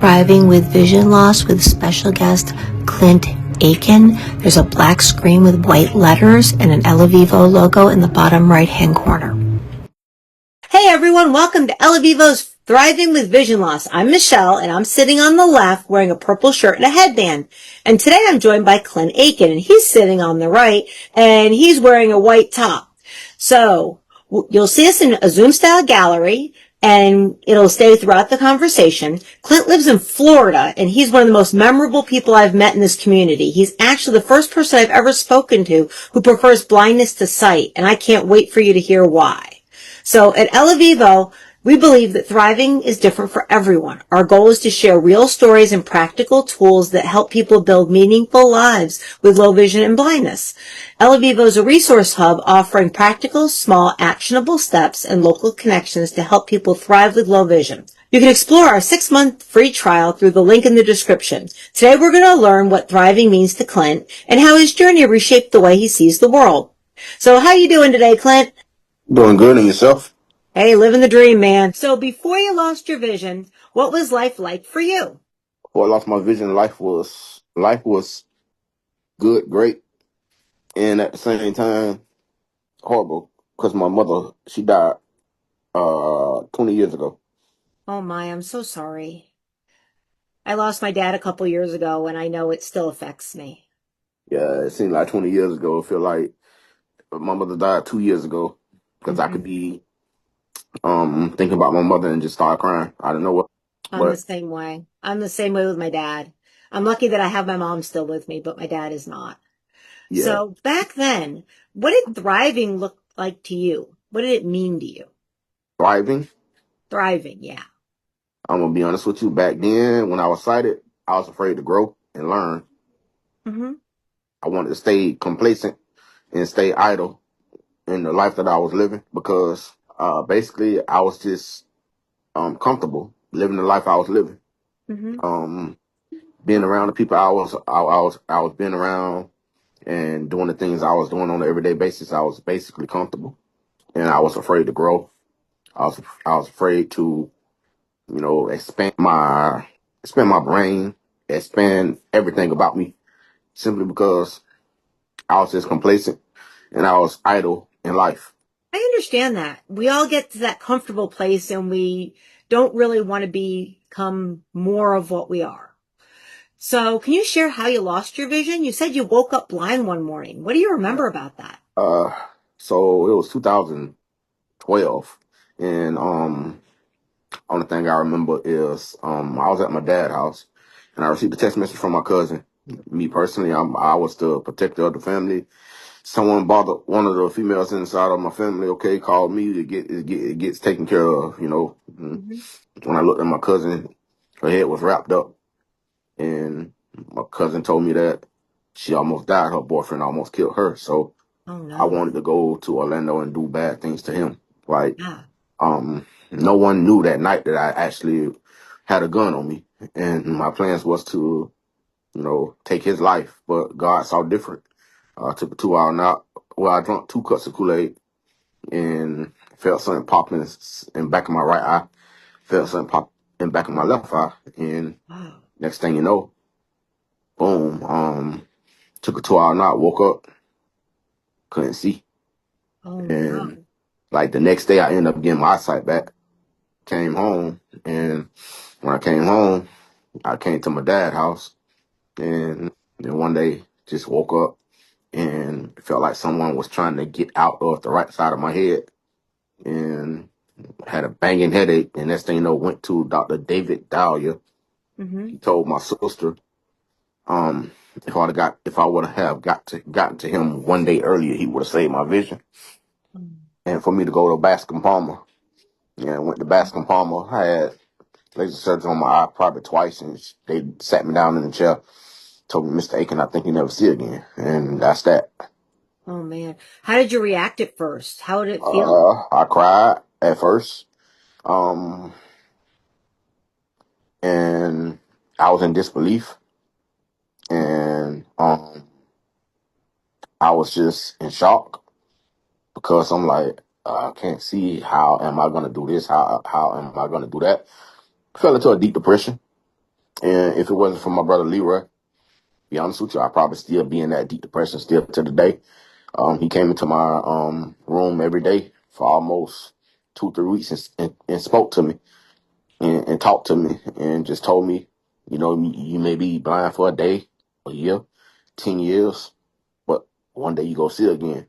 Thriving with Vision Loss with special guest Clint Aiken. There's a black screen with white letters and an Elavivo logo in the bottom right-hand corner. Hey everyone, welcome to Elavivo's Thriving with Vision Loss. I'm Michelle and I'm sitting on the left wearing a purple shirt and a headband. And today I'm joined by Clint Aiken and he's sitting on the right and he's wearing a white top. So you'll see us in a Zoom style gallery and it'll stay throughout the conversation. Clint lives in Florida and he's one of the most memorable people I've met in this community. He's actually the first person I've ever spoken to who prefers blindness to sight, and I can't wait for you to hear why. So at Elavivo, we believe that thriving is different for everyone. Our goal is to share real stories and practical tools that help people build meaningful lives with low vision and blindness. Elavivo is a resource hub offering practical, small, actionable steps and local connections to help people thrive with low vision. You can explore our 6-month free trial through the link in the description. Today we're going to learn what thriving means to Clint and how his journey reshaped the way he sees the world. So how you doing today, Clint? Doing good, and yourself? Hey, living the dream, man. So before you lost your vision, what was life like for you? Before I lost my vision, life was good, great, and at the same time horrible. Because my mother, she died 20 years ago. Oh my, I'm so sorry. I lost my dad a couple years ago and I know it still affects me. Yeah, it seemed like 20 years ago. I feel like my mother died 2 years ago. Because I could be thinking about my mother and just start crying. I don't know what, I'm the but same way. I'm the same way with my dad. I'm lucky that I have my mom still with me, but my dad is not. yeah, So back then, what did thriving look like to you? What did it mean to you? thriving. Thriving, yeah. I'm gonna be honest with you. Back then, when I was sighted, I was afraid to grow and learn. Mm-hmm. I wanted to stay complacent and stay idle in the life that I was living because basically I was just comfortable living the life I was living. Mm-hmm. Um, Being around the people I was being around and doing the things I was doing on an everyday basis, I was basically comfortable, and I was afraid to grow. I was afraid to expand my brain, expand everything about me, simply because I was just complacent and I was idle in life. I understand that. We all get to that comfortable place and we don't really want to become more of what we are. So, can you share how you lost your vision? You said you woke up blind one morning. What do you remember about that? Uh, so it was 2012, and only thing I remember is I was at my dad's house, and I received a text message from my cousin. Me personally, I was the protector of the family. Someone bothered one of the females inside of my family. Okay, called me. It gets taken care of. Hmm. When I looked at my cousin, her head was wrapped up, and my cousin told me that she almost died. Her boyfriend almost killed her. So Oh I no. wanted to go to Orlando and do bad things to him. Like, Yeah. no one knew that night that I actually had a gun on me, and my plans was to, take his life. But God saw different. I took a 2 hour nap. Well, I drank 2 cups of Kool-Aid and felt something pop in back of my right eye. Felt something pop in back of my left eye, and Wow. next thing you know, boom. Took a 2 hour nap. Woke up, couldn't see, Oh and no. like the next day, I ended up getting my eyesight back. Came home, and when I came home, I came to my dad's house, and then one day just woke up and felt like someone was trying to get out of the right side of my head, and had a banging headache. And next thing you know, went to Dr. David Dahlia. Mm-hmm. He told my sister, if I would have gotten to him one day earlier, he would have saved my vision. And for me to go to Bascom Palmer, yeah, I went to Bascom Palmer. I had laser surgery on my eye probably twice, and they sat me down in the chair, told me, Mr. Aiken, I think you never see again. And that's that. Oh man. How did you react at first? How did it feel? I cried at first. Um, and I was in disbelief. And I was just in shock because I'm like, I can't see, how am I going to do this? How am I going to do that? Fell into a deep depression. And if it wasn't for my brother Leroy, be honest with you, I'd probably still be in that deep depression still to the day. He came into my room every day for almost 2, 3 weeks and spoke to me and talked to me and just told me, you may be blind for a day, a year, 10 years, but one day you go see again.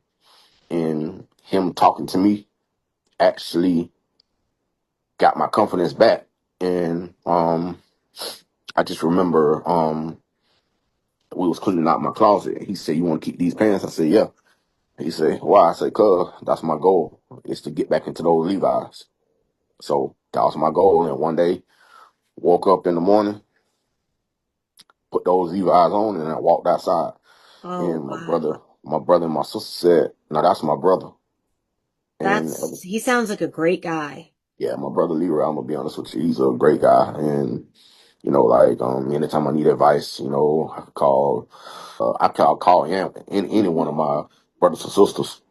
And him talking to me actually got my confidence back. And I just remember we was cleaning out my closet. He said, "You want to keep these pants?" I said, "Yeah." He said, "Why?" I said, "Cause that's my goal, is to get back into those Levi's." So that was my goal. And one day, woke up in the morning, put those Levi's on, and I walked outside. Oh, And wow. my brother and my sister said, "No, that's my brother." And He sounds like a great guy. yeah, my brother Leroy, I'm gonna be honest with you, he's a great guy. And like anytime I need advice, I call any one of my brothers and sisters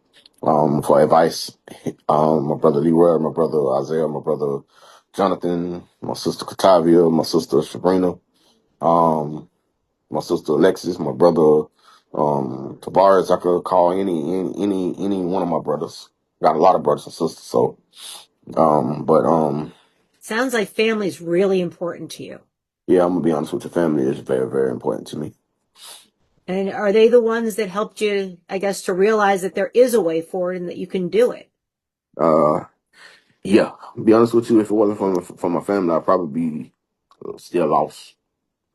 for advice. My brother Leroy, my brother Isaiah, my brother Jonathan, my sister Katavia, my sister Sabrina, um, my sister Alexis, my brother Tavares. I could call any one of my brothers. Got a lot of brothers and sisters. So but Sounds like family's really important to you. yeah, I'm gonna be honest with you. Family is very, very important to me. And are they the ones that helped you, I guess, to realize that there is a way forward and that you can do it? Uh, yeah, be honest with you. If it wasn't from my family, I'd probably be still lost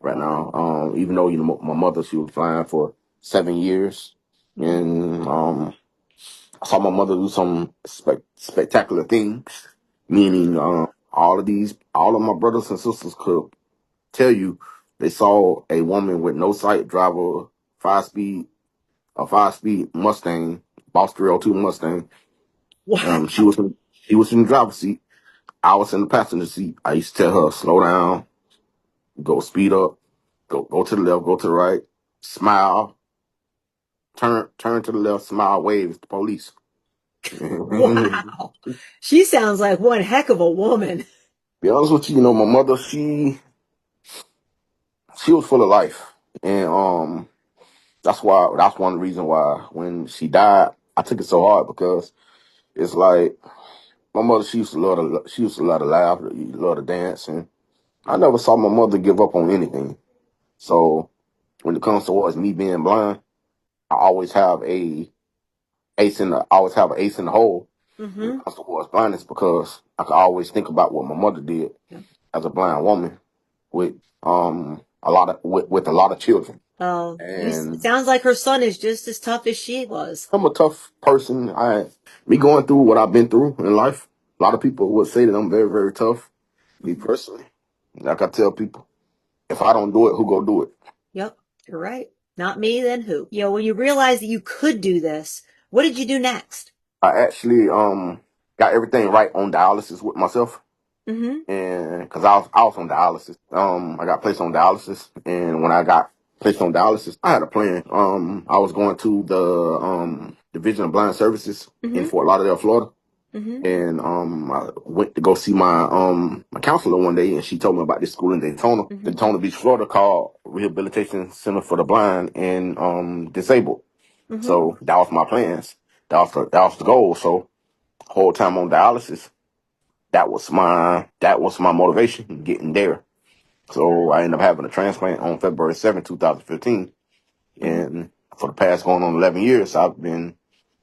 right now. Even though my mother, she was flying for 7 years, Mhm. and I saw my mother do some spectacular things. Meaning, all of my brothers and sisters could tell you they saw a woman with no sight drive five speed a 5 speed Mustang, Boss 302 Mustang. Wow. She was in the driver's seat. I was in the passenger seat. I used to tell her, slow down, go speed up, go to the left, go to the right, smile, turn to the left, smile, wave. It's the police. Be Wow. She sounds like one heck of a woman. honest with you, my mother, she was full of life, and that's one reason why when she died, I took it so hard because it's like my mother. She used to love to laugh, love to dance, and I never saw my mother give up on anything. So when it comes towards me being blind, I always have an ace in the hole when it Mm-hmm. comes towards blindness because I can always think about what my mother did as a blind woman with with a lot of children. Well, it And sounds like her son is just as tough as she was. I'm a tough person. Me going through what I've been through in life, a lot of people would say that I'm very, very tough. Me Mhm. personally, like I tell people, if I don't do it, who go do it? Yep, you're right. Not me, then who? When you realized that you could do this, what did you do next? I actually got everything right on dialysis with myself, Mm-hmm. and because I was on dialysis, I got placed on dialysis, and when I got placed on dialysis, I had a plan. I was going to the Division of Blind Services in Mm-hmm. Fort Lauderdale, Florida, Mm-hmm. and I went to go see my counselor one day, and she told me about this school in Mm-hmm. Daytona Beach, Florida, called Rehabilitation Center for the Blind and Disabled. Mm-hmm. So that was my plans. That was the goal. So whole time on dialysis, that was my motivation getting there. So I ended up having a transplant on February 7th, 2015. Mm-hmm. And for the past going on 11 years, I've been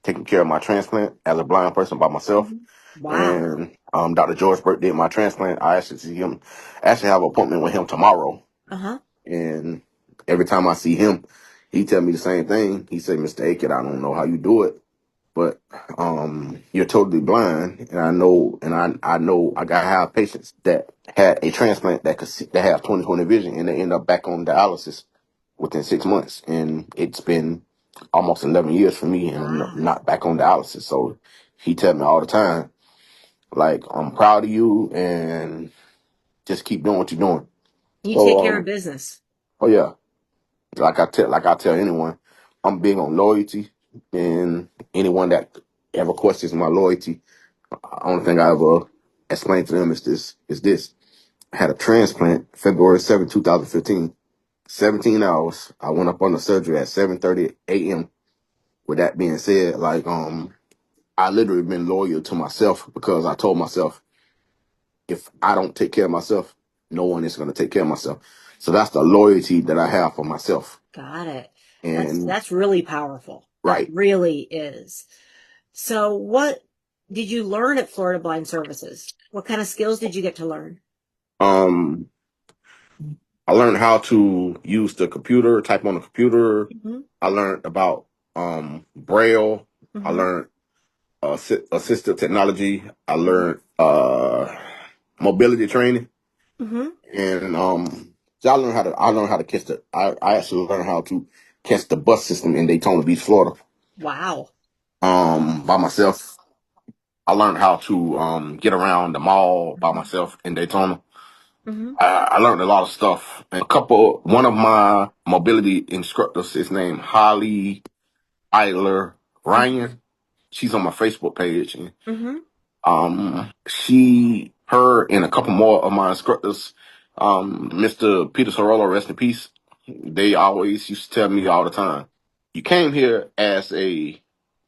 taking care of my transplant as a blind person by myself. Mm-hmm. Wow. And Dr. George Burke did my transplant. I actually see him, actually have an appointment with him tomorrow. Uh-huh. And every time I see him, he tell me the same thing. He said, "Mr. Aiken, I don't know how you do it, but you're totally blind, and I know I gotta have patients that had a transplant that have 20/20 vision, and they end up back on dialysis within 6 months, and it's been almost 11 years for me, and I'm Wow. not back on dialysis." So he tell me all the time, like, "I'm proud of you, and just keep doing what you're doing." You So take care of business. oh yeah, like I tell anyone, I'm big on loyalty, and anyone that ever questions my loyalty, only thing I ever explain to them is this. had a transplant February 7th, 2015. 17 hours. I went up on the surgery at 7:30 a.m. With that being said, like I literally been loyal to myself because I told myself if I don't take care of myself, no one is going to take care of myself. So that's the loyalty that I have for myself. Got it. And That's really powerful. That right. really is. So what did you learn at Florida Blind Services? What kind of skills did you get to learn? Um, I learned how to use the computer, type on the computer. Mm-hmm. I learned about Braille. I Mm-hmm. learned assistive technology. I Mm-hmm. learned mobility training, Mm-hmm. and so I learned how to catch I actually learned how to catch the bus system in Daytona Beach, Florida. Wow. By myself. I learned how to get around the mall by Mm-hmm. myself in Daytona. Mm-hmm. I learned a lot of stuff. And one of my mobility instructors is named Holly Eiler Ryan. She's on my Facebook page. And, Mm-hmm. her and a couple more of my instructors, Mr. Peter Sorolo, rest in peace. They always used to tell me all the time, you came here as a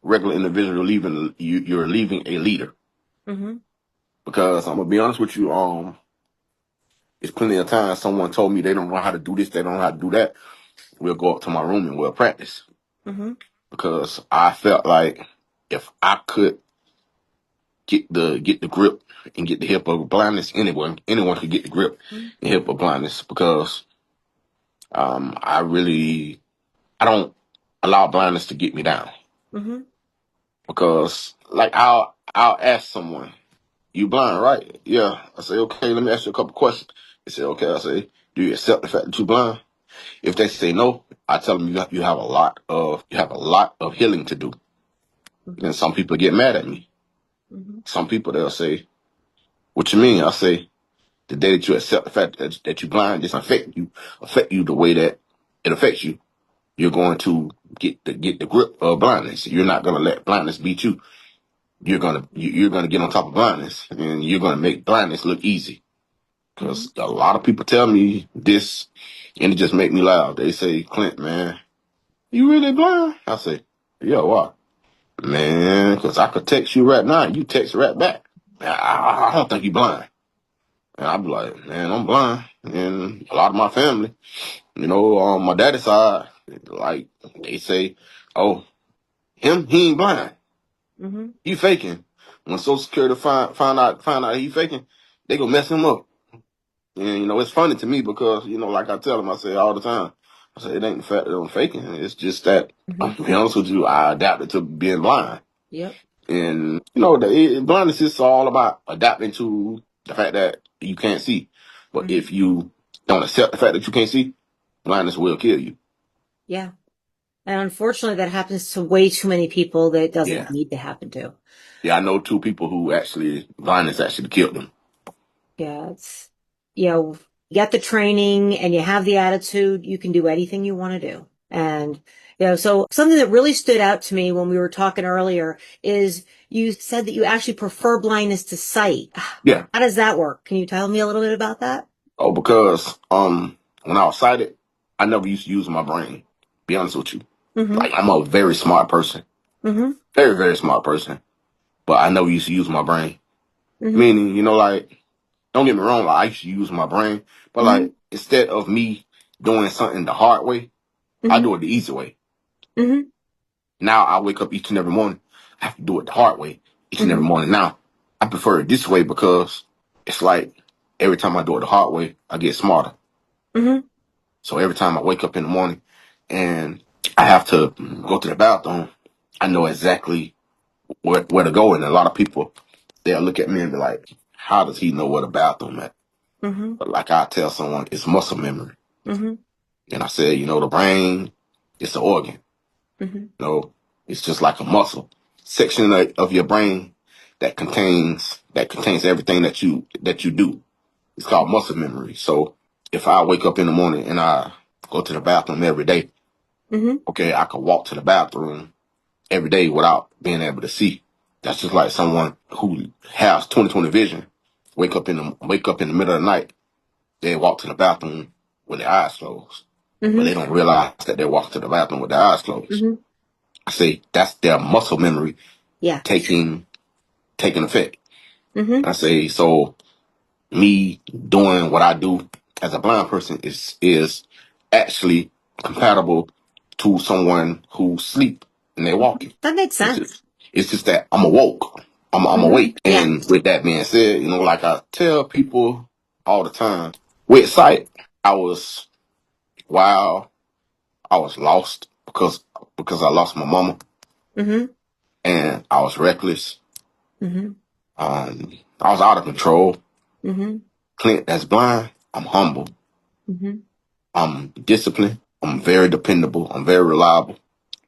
regular individual you're leaving a leader. Mm-hmm. Because I'm gonna be honest with you, it's plenty of times someone told me they don't know how to do this, they don't know how to do that. We'll go up to my room and we'll practice. Mm-hmm. Because I felt like if I could get the grip and get the hip of blindness, anyone could get the grip and hip of blindness. Because I don't allow blindness to get me down. Mm-hmm. Because like I'll ask someone, you blind, right? Yeah. I say, okay, let me ask you a couple questions. They say, okay. I say, do you accept the fact that you're blind? If they say no, I tell them you have a lot of healing to do. Mm-hmm. And some people get mad at me. Mm-hmm. Some people they'll say, "What you mean?" I say, "The day that you accept the fact that you're blind, this affect you the way that it affects you. You're going to get the grip of blindness. You're not going to let blindness beat you. You're gonna get on top of blindness, and you're gonna make blindness look easy." Mm-hmm. Because a lot of people tell me this, and it just make me laugh. They say, "Clint, man, you really blind?" I say, "Yeah, why?" "Man, because I could text you right now, and you text right back. I don't think you blind." And I be like, "Man, I'm blind." And a lot of my family, on my daddy's side, like they say, "Oh, he ain't blind. Mm-hmm. He faking." When Social Security find out he faking, they gonna mess him up. And it's funny to me because like I tell them, I say all the time, I say it ain't the fact that I'm faking. It's just that, Mm-hmm. to be honest with you, I adapted to being blind. Yep. And blindness is all about adapting to the fact that you can't see. But Mm-hmm. if you don't accept the fact that you can't see, blindness will kill you. Yeah. And unfortunately, that happens to way too many people that it doesn't Yeah. need to happen to. Yeah, I know two people who actually blindness actually killed them. Yeah, you got the training and you have the attitude, you can do anything you want to do. And, so something that really stood out to me when we were talking earlier is you said that you actually prefer blindness to sight. Yeah. How does that work? Can you tell me a little bit about that? Oh, because when I was sighted, I never used to use my brain. Be honest with you. Mm-hmm. Like I'm a very smart person. Mm-hmm. Very, very smart person. But I never used to use my brain. Mm-hmm. Meaning, like, don't get me wrong, like I used to use my brain, but Mm-hmm. like instead of me doing something the hard way, I Mm-hmm. do it the easy way. Mm-hmm. Now I wake up each and every morning, I have to do it the hard way each and every Mm-hmm. morning. Now I prefer it this way because it's like every time I do it the hard way, I get smarter. Mm-hmm. So every time I wake up in the morning and I have to go to the bathroom, I know exactly where to go. And a lot of people, they'll look at me and be like, how does he know where the bathroom at? Mm-hmm. But like I tell someone, it's muscle memory. Mm-hmm. And I said, the brain, it's an organ. Mm-hmm. It's just like a muscle section of your brain that contains everything that you do. It's called muscle memory. So if I wake up in the morning and I go to the bathroom every day, Mm-hmm. okay, I could walk to the bathroom every day without being able to see. That's just like someone who has 20/20 vision. Wake up in the middle of the night. they walk to the bathroom with their eyes closed, but Mm-hmm. they don't realize that they're walking to the bathroom with their eyes closed. Mm-hmm. I say that's their muscle memory Yeah. taking effect. Mm-hmm. I say so. Me doing what I do as a blind person is actually compatible to someone who sleep and they're walking. That makes It's sense. just, it's just that I'm awoke. I'm Mm-hmm. awake. Yeah. And with that being said, you know, like I tell people all the time, with sight, I was wild. I was lost because I lost my mama, Mm-hmm. and I was reckless. Mm-hmm. I was out of control. Mm-hmm. Clint, that's blind. I'm humble. Mm-hmm. I'm disciplined. I'm very dependable. I'm very reliable.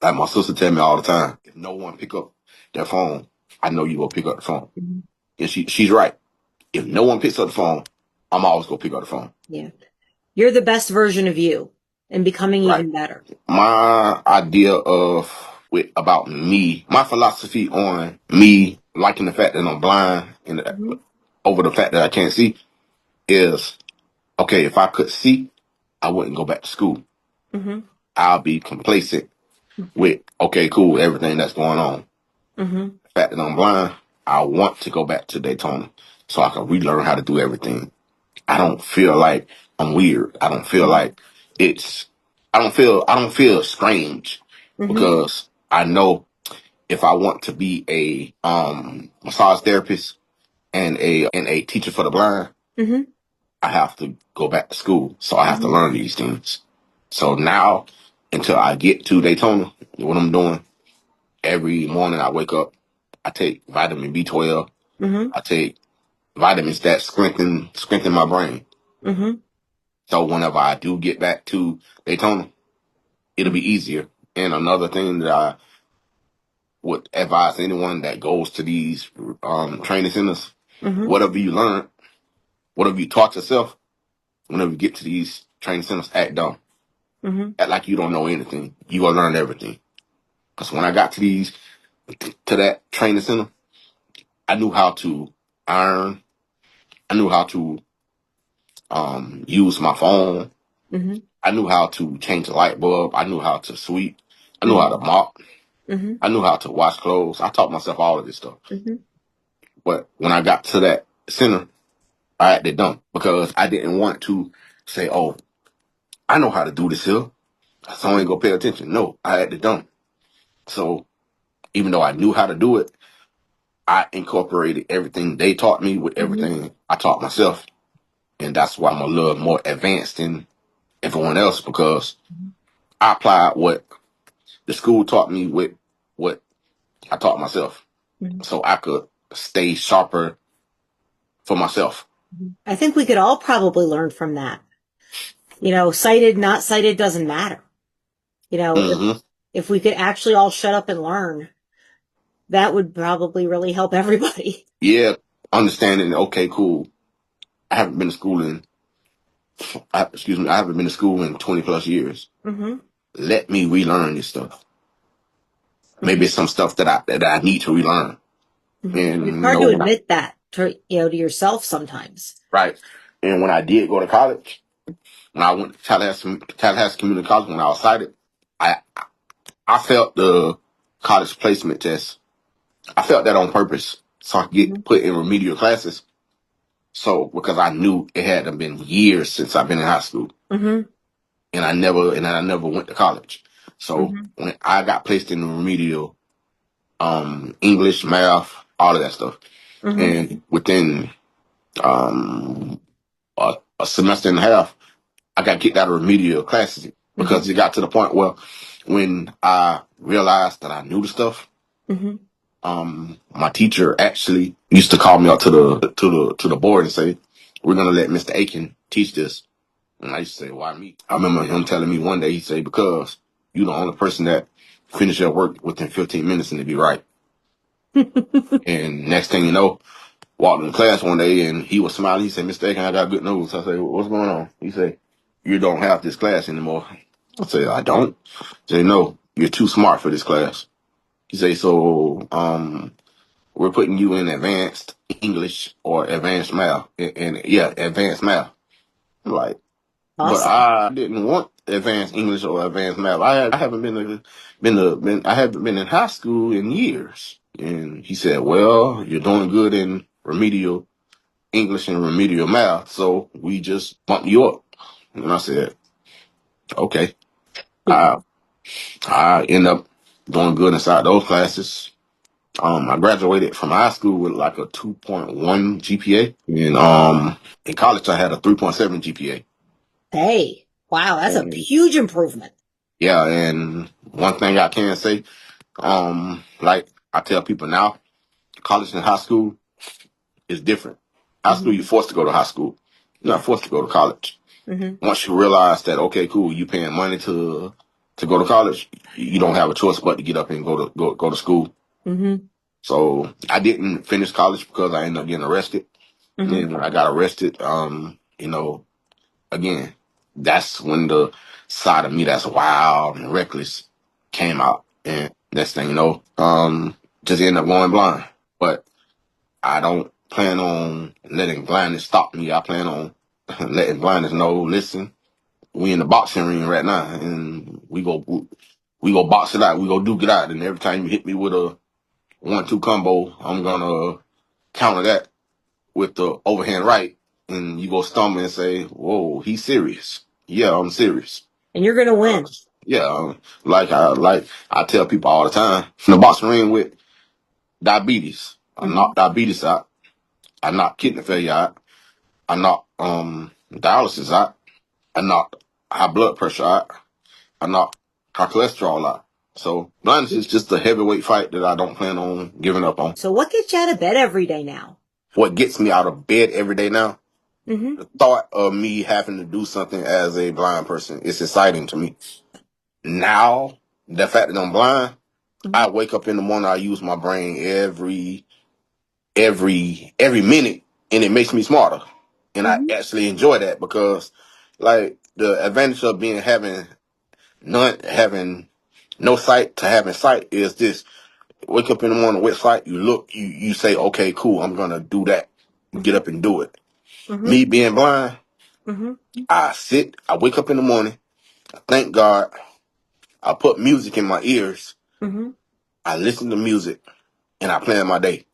Like my sister tell me all the time, if no one pick up their phone, I know you will pick up the phone. Mm-hmm. And she's right. If no one picks up the phone, I'm always gonna pick up the phone. Yeah. You're the best version of you and becoming Right. even better. My idea of about me, my philosophy on me liking the fact that I'm blind and Mm-hmm. over the fact that I can't see is okay. If I could see, I wouldn't go back to school. Mm-hmm. I'll be complacent with okay, cool, everything that's going on. Mm-hmm. The fact that I'm blind, I want to go back to Daytona so I can relearn how to do everything. I don't feel like I'm weird. I don't feel like it's I don't feel strange Mm-hmm. because I know if I want to be a massage therapist and a teacher for the blind, Mm-hmm. I have to go back to school. So I have to Mm-hmm. learn these things. So now until I get to Daytona, what I'm doing every morning I wake up, I take vitamin B12. Mm-hmm. I take vitamins that strengthen my brain. Mm-hmm. So whenever I do get back to Daytona, it'll be easier. And another thing that I would advise anyone that goes to these training centers, Mm-hmm. whatever you learn, whatever you taught yourself, whenever you get to these training centers, act dumb. Mm-hmm. Act like you don't know anything. You gonna learn everything. Because when I got to that training center, I knew how to iron. I knew how to use my phone. Mm-hmm. I knew how to change a light bulb. I knew how to sweep. I knew how Mm-hmm. to mop. Mm-hmm. I knew how to wash clothes. I taught myself all of this stuff. Mm-hmm. But when I got to that center, I had to dump because I didn't want to say, oh, I know how to do this here. So I ain't gonna pay attention. No, I had to dump. So even though I knew how to do it, I incorporated everything they taught me with Mm-hmm. everything I taught myself. And that's why I'm a little more advanced than everyone else because I applied what the school taught me with what I taught myself. Mm-hmm. So I could stay sharper for myself. I think we could all probably learn from that. You know, sighted, not sighted doesn't matter. You know, Hmm. if we could actually all shut up and learn, that would probably really help everybody. Yeah, understanding, okay, cool. I haven't been to school I haven't been to school in 20 plus years. Mm-hmm. Let me relearn this stuff. Mm-hmm. Maybe it's some stuff that I need to relearn. Mm-hmm. And It's you hard know, to admit that to, you know, to yourself sometimes. right. And when I did go to college, when I went to Tallahassee Community College, when I was sighted, I I felt the college placement test. I felt that on purpose, so I could Mm-hmm. get put in remedial classes. So because I knew it hadn't been years since I've been in high school, Mm-hmm. and I never went to college. So Mm-hmm. when I got placed in the remedial, English, math, all of that stuff, Mm-hmm. and within um, a semester and a half, I got kicked out of remedial classes Mm-hmm. because it got to the point where when I realized that I knew the stuff, Mm-hmm. my teacher actually used to call me up to the board and say, "We're gonna let Mr. Aiken teach this." And I used to say, "Why me?" I remember him telling me one day, he said, "Because you're the only person that finish your work within 15 minutes and it be right." And next thing you know, walked in class one day and he was smiling. He said, "Mr. Aiken, I got good news." I said, "What's going on?" He said, "You don't have this class anymore." I said, "I don't." He said, "No, you're too smart for this class." He said, "So, we're putting you in advanced English or advanced math." And yeah, advanced math. Like, but Awesome. I didn't want advanced English or advanced math. I haven't I haven't been in high school in years. And he said, "Well, you're doing good in remedial English and remedial math, so we just bump you up." And I said, "Okay." I I end up doing good inside those classes. I graduated from high school with like a 2.1 GPA, and in college I had a 3.7 GPA. Hey, wow, that's a And huge improvement. yeah, and one thing I can say, like I tell people now, college and high school is different. High school, Hmm. you're forced to go to high school. You're not Yeah. forced to go to college. Hmm. Once you realize that, okay, cool, you paying money to go to college, you don't have a choice but to get up and go to school. Hmm. So I didn't finish college because I ended up getting arrested. And Hmm. then when I got arrested, again, that's when the side of me that's wild and reckless came out. And next thing you know, just ended up going blind. But I don't plan on letting blindness stop me. I plan on letting blindness know, listen, we in the boxing ring right now and we go box it out. We go duke it out. And every time you hit me with a 1-2 combo, I'm gonna counter that with the overhand right, and you go stumble and say, "Whoa, he's serious." Yeah, I'm serious. And you're gonna Uh, win. yeah, like I tell people all the time in the boxing ring with diabetes. I Hmm. knock diabetes out. I knock kidney failure out. I knock dialysis out. I knock high blood pressure out. I knock high cholesterol out. So blindness is just a heavyweight fight that I don't plan on giving up on. So what gets you out of bed every day now? What gets me out of bed every day now? Hmm. The thought of me having to do something as a blind person is exciting to me. Now, the fact that I'm blind, Hmm. I wake up in the morning, I use my brain every minute, and it makes me smarter. And I Hmm. actually enjoy that because like the advantage of being having no sight to having sight is this: wake up in the morning with sight, you look, you say, okay, cool, I'm gonna do that. Get Hmm. up and do it. Hmm. Me being blind, Hmm. I wake up in the morning, thank God, I put music in my ears, Hmm. I listen to music, and I plan my day.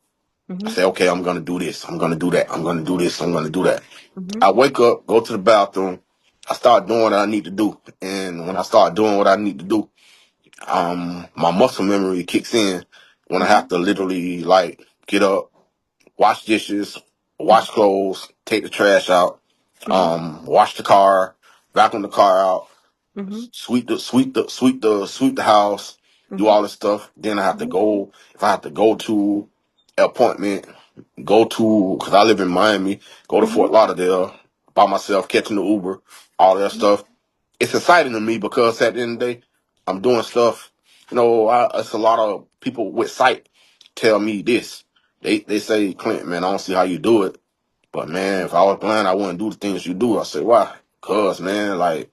I Hmm. say, okay, I'm gonna do this, I'm gonna do that, I'm gonna do this, I'm gonna do that. Hmm. I wake up, go to the bathroom, I start doing what I need to do. And when I start doing what I need to do, my muscle memory kicks in when I Hmm. have to literally like get up, wash dishes, wash clothes, take the trash out, Hmm. wash the car, vacuum the car out, Hmm. sweep the house, do Hmm. all this stuff. Then I have to go, if I have to go to an appointment, because I live in Miami, go to Hmm. Fort Lauderdale by myself, catching the Uber, all that stuff. It's exciting to me because at the end of the day, I'm doing stuff. It's a lot of people with sight tell me this. They say, Clint, man, I don't see how you do it. But man, if I was blind, I wouldn't do the things you do. I say, why? Cause man, like,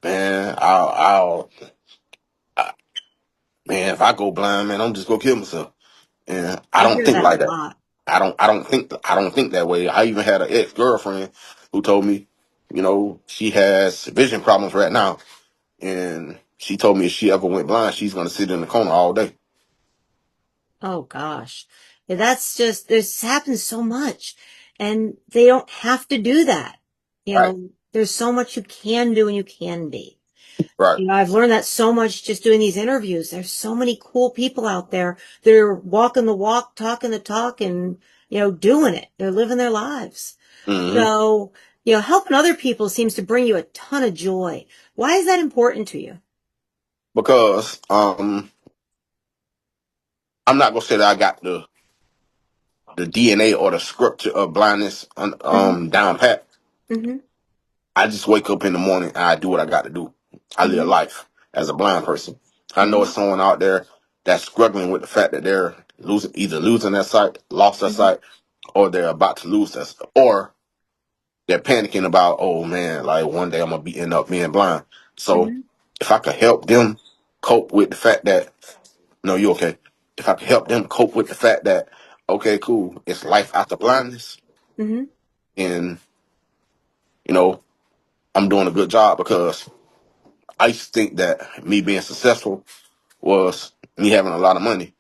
man, I man, if I go blind, man, I'm just gonna kill myself. And I I don't hear think that a like that. lot. I don't think that way. I even had an ex girlfriend who told me, she has vision problems right now, and she told me if she ever went blind, she's gonna sit in the corner all day. Oh gosh. Yeah, that's just, this happens so much. And they don't have to do that. Right, There's so much you can do and you can be. right. I've learned that so much just doing these interviews. There's so many cool people out there. They're walking the walk, talking the talk, and, doing it. They're living their lives. hmm So, helping other people seems to bring you a ton of joy. Why is that important to you? Because I'm not gonna say that I got the DNA or the scripture of blindness Hmm. down pat. Hmm. I just wake up in the morning and I do what I got to do. I live Hmm. life as a blind person. I know it's Hmm. someone out there that's struggling with the fact that they're either losing their sight, lost their Hmm. sight, or they're about to lose their sight, or they're panicking about, oh man, like one day I'm gonna end up being blind. So Hmm. if I could help them cope with the fact that, no, you okay? If I could help them cope with the fact that, okay, cool, it's life after blindness, Hmm. and you know I'm doing a good job, because I used to think that me being successful was me having a lot of money,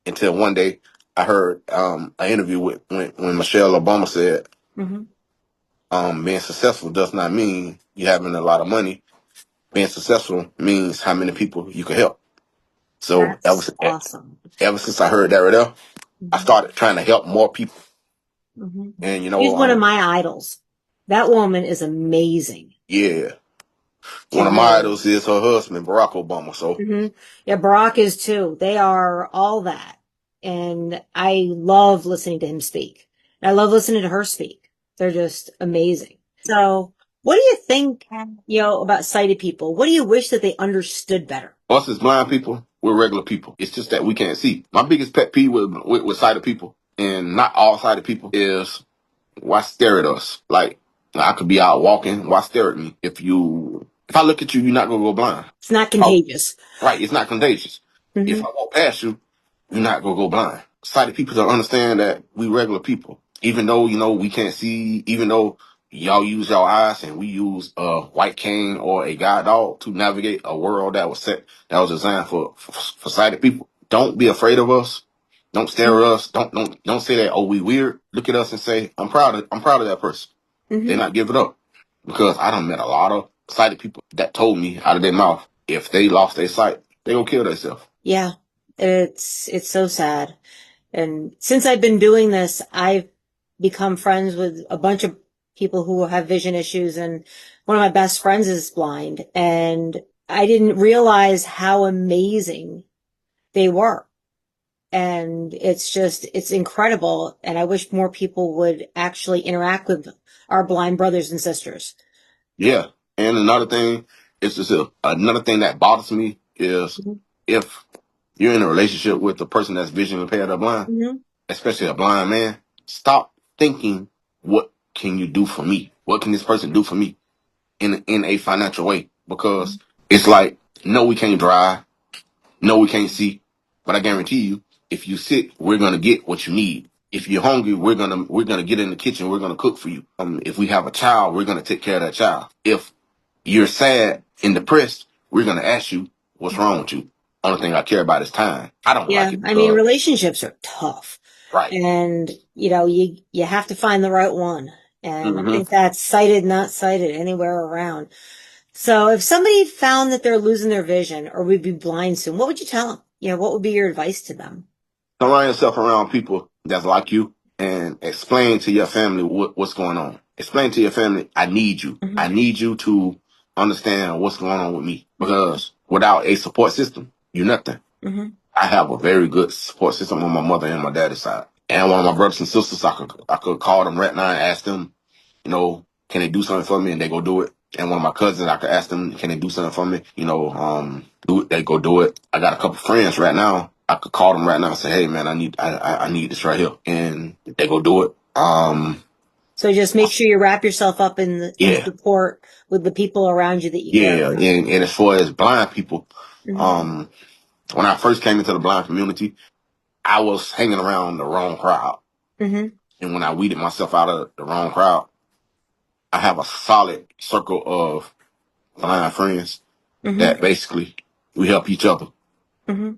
until one day I heard an interview with when Michelle Obama said, Hmm. being successful does not mean you having a lot of money. Being successful means how many people you can help. So That's awesome. ever since I heard that right there, I Hmm. started trying to help more people. Hmm. And She's one of my idols. That woman is amazing. yeah, She one of my really idols is. is her husband, Barack Obama. So Hmm. Yeah, Barack is too. They are all that. And I love listening to him speak. And I love listening to her speak. They're just amazing. So, what do you think, about sighted people? What do you wish that they understood better? us as blind people, we're regular people. It's just that we can't see. My biggest pet peeve with sighted people, and not all sighted people, is why stare at us? Like, I could be out walking. Why stare at me? If I look at you, you're not gonna go blind. It's not Oh, contagious. right. It's not contagious. If Hmm. I walk past you, you're not gonna go blind. Sighted people don't understand that we regular people. Even though, we can't see, even though y'all use your eyes and we use a white cane or a guide dog to navigate a world that was designed for sighted people. Don't be afraid of us. Don't stare at us. Don't say that, oh, we weird. Look at us and say, I'm proud of that person. They Hmm. not give it up. Because I done met a lot of sighted people that told me out of their mouth, if they lost their sight, they gonna kill themselves. Yeah, it's so sad. And since I've been doing this, I've become friends with a bunch of people who have vision issues, and one of my best friends is blind, and I didn't realize how amazing they were. And it's incredible. And I wish more people would actually interact with our blind brothers and sisters. Yeah. And another thing is just another thing that bothers me is, Hmm. if you're in a relationship with a person that's visually impaired or blind, Hmm. especially a blind man, stop thinking, what can you do for me? What can this person do for me in a financial way? Because it's like, no, we can't drive. No, we can't see, but I guarantee you, if you sit, we're gonna get what you need. If you're hungry, we're gonna get in the kitchen. We're gonna cook for you. If we have a child, we're gonna take care of that child. If you're sad and depressed, we're gonna ask you what's wrong with you. Only thing I care about is time. I don't like Yeah, it I mean, because relationships are tough. right. And, you have to find the right one. And I Hmm. think that's sighted, not sighted anywhere around. So if somebody found that they're losing their vision or would be blind soon, what would you tell them? What would be your advice to them? Surround yourself around people that's like you, and explain to your family what's going on. Explain to your family, I need you. Hmm. I need you to understand what's going on with me. Because without a support system, you're nothing. Hmm. I have a very good support system on my mother and my daddy's side. And one of my brothers and sisters, I could call them right now and ask them, can they do something for me? And they go do it. And one of my cousins, I could ask them, can they do something for me? Do it, they go do it. I got a couple friends right now. I could call them right now and say, hey man, I need this right here. And they go do it. So just make sure you wrap yourself up in Yeah, support with the people around you that you care yeah. about. And as far as blind people, Hmm. um, when I first came into the blind community, I was hanging around the wrong crowd. Hmm. And when I weeded myself out of the wrong crowd, I have a solid circle of blind friends Hmm. that basically we help each other. Hmm.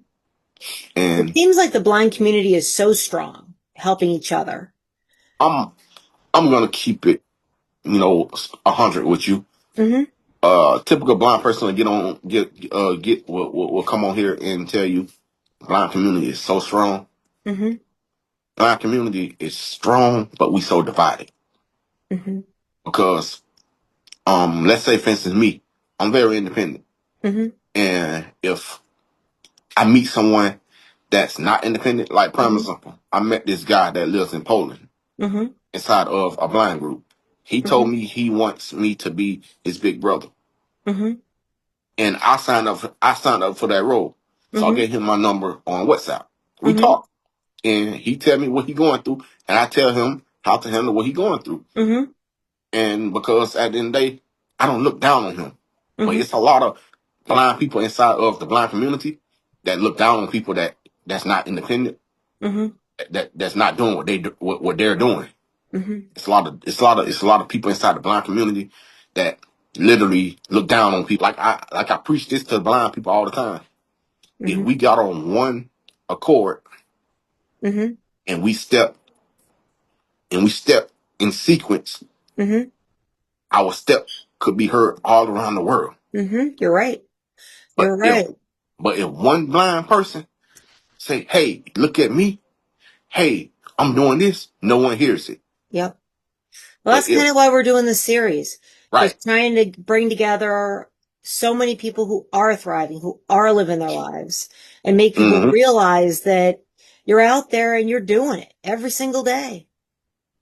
It And seems like the blind community is so strong, helping each other. I'm I'm gonna keep it, 100 with you. Hmm. Typical blind person will will come on here and tell you, blind community is so strong. Hmm. Blind community is strong, but we so divided. Hmm. Because let's say for instance me, I'm very independent. Hmm. And if I meet someone that's not independent, like prime Hmm. example, I met this guy that lives in Poland Hmm. inside of a blind group. He told Hmm. me he wants me to be his big brother. Hmm. And I signed up for that role. So I Hmm. gave him my number on WhatsApp. We Hmm. talk. And he tell me what he going through, and I tell him how to handle what he going through. Hmm. And because at the end of the day, I don't look down on him. But Hmm. it's a lot of blind people inside of the blind community that look down on people that's not independent, Hmm. that's not doing what they're doing. Hmm. It's a lot of people inside the blind community that literally look down on people. Like I preach this to blind people all the time. If Mm-hmm. we got on one accord Mm-hmm. and we step in sequence, Mm-hmm. our step could be heard all around the world. Mm-hmm. You're right. But You're if right. but if one blind person say, "Hey, look at me. Hey, I'm doing this," no one hears it. Yep. Well, But that's kind if of why we're doing this series. right, Just trying to bring together so many people who are thriving, who are living their lives, and make people mm-hmm, realize that you're out there and you're doing it every single day.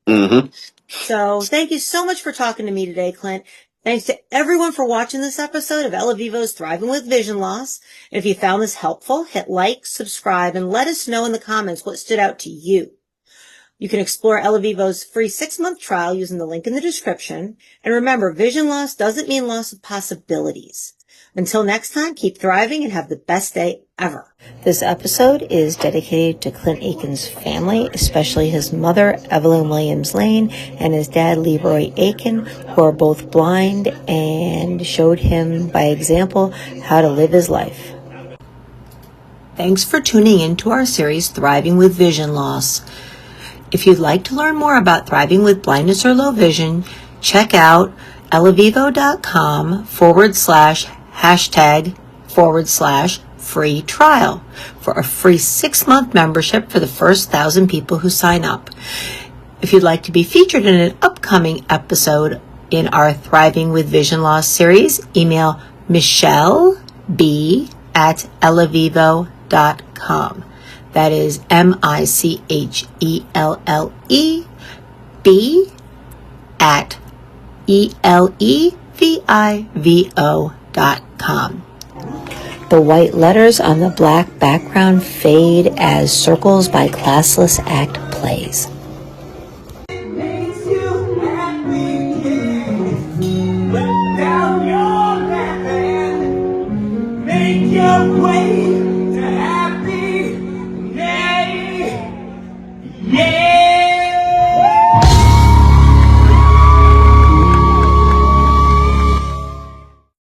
mm-hmm. So thank you so much for talking to me today, Clint. Thanks to everyone for watching this episode of Ella Vivo's Thriving with Vision Loss. And if you found this helpful, hit like, subscribe, and let us know in the comments what stood out to you. You can explore Ella Vivo's free 6-month trial using the link in the description. And remember, vision loss doesn't mean loss of possibilities. Until next time, keep thriving and have the best day ever. This episode is dedicated to Clint Aiken's family, especially his mother, Evelyn Williams Lane, and his dad, Leroy Aiken, who are both blind and showed him by example how to live his life. Thanks for tuning in to our series, Thriving with Vision Loss. If you'd like to learn more about thriving with blindness or low vision, check out ellavivo.com/#/free trial for a free 6-month membership for the first 1,000 people who sign up. If you'd like to be featured in an upcoming episode in our Thriving with Vision Loss series, email michelleb@ellavivo.com. That is MICHELLEB@ELEVIVO.com. The white letters on the black background fade as Circles by Classless Act plays.